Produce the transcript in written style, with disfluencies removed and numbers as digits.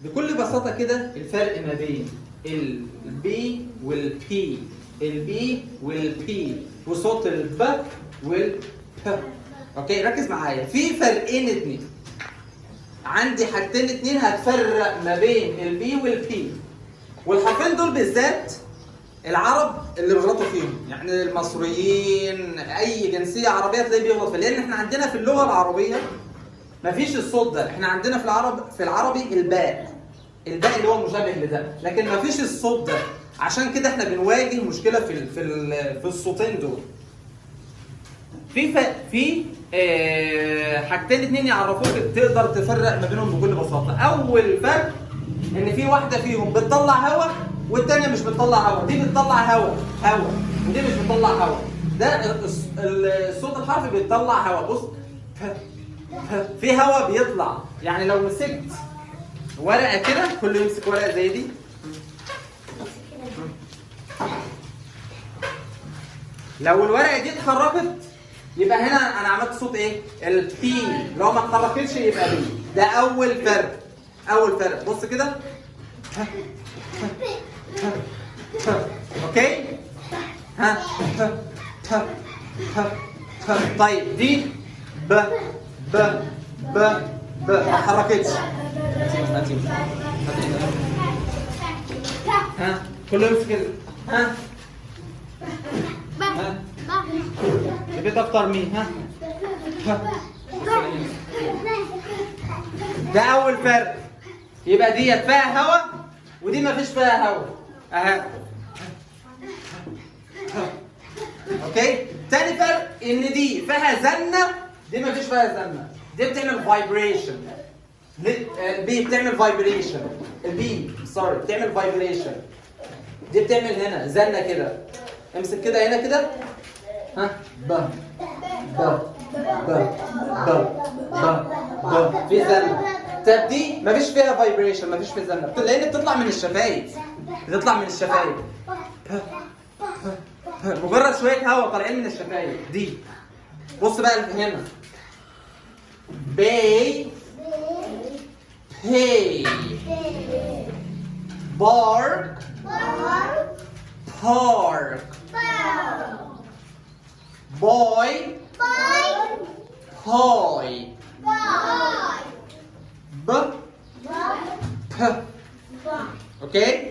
بكل بساطة كده الفرق ما بين البي والبي، البي والبي وصوت الب والب. اوكي ركز معايا، في فرقين اتنين، عندي حاجتين اتنين هتفرق ما بين البي والبي، والحرفين دول بالذات العرب اللي بيغلطوا فيهم، يعني المصريين اي جنسيه عربيه تلاقيه بيغلط فيها، لان احنا عندنا في اللغه العربيه مفيش الصوت ده، احنا عندنا في العربي الباء، الباء اللي هو مشابه لده، لكن مفيش الصوت ده، عشان كده احنا بنواجه مشكله في الصوتين دول. في حاجتين اتنين يعرفوك تقدر تفرق ما بينهم بكل بساطه. اول فرق ان في واحده فيهم بتطلع هواء والثانيه مش بتطلع هواء، دي بتطلع هواء ودي مش بتطلع هواء. ده الصوت الحرفي بيطلع هواء. بص في هواء بيطلع، يعني لو مسكت ورقه كده، كله يمسك ورقه زي دي، لو الورقه دي اتحركت يبقى هنا انا عملت صوت ايه؟ البي. لو ما اتحركتش يبقى بي. ده اول فرق، اول فرق. بص كده، اوكي؟ ها طيب دي ب ب ب ب ما اتحركتش. ها كله يمسك كده. ها تبي تفطر مين؟ ها ده اول فرق. يبقى ديت فيها هواء ودي ما فيش فيها هواء. اها اوكي. تاني فرق ان دي فيها زنه، دي ما فيش فيها زنه، دي بتعمل فايبريشن. البي بتعمل فايبريشن، البي سوري بتعمل فايبريشن، دي بتعمل هنا زنه كده. امسك كده هنا كده، ها ب ب ب ب ب ب في زنه. طب دي مفيش فيها فايبريشن، مفيش فيها زنه، لان بتطلع من الشفايف، بتطلع من الشفايف، مجرد شويه هواء طالعين من الشفايف دي. بص بقى هنا، بي هي بارك بارك boy boy b p. اوكي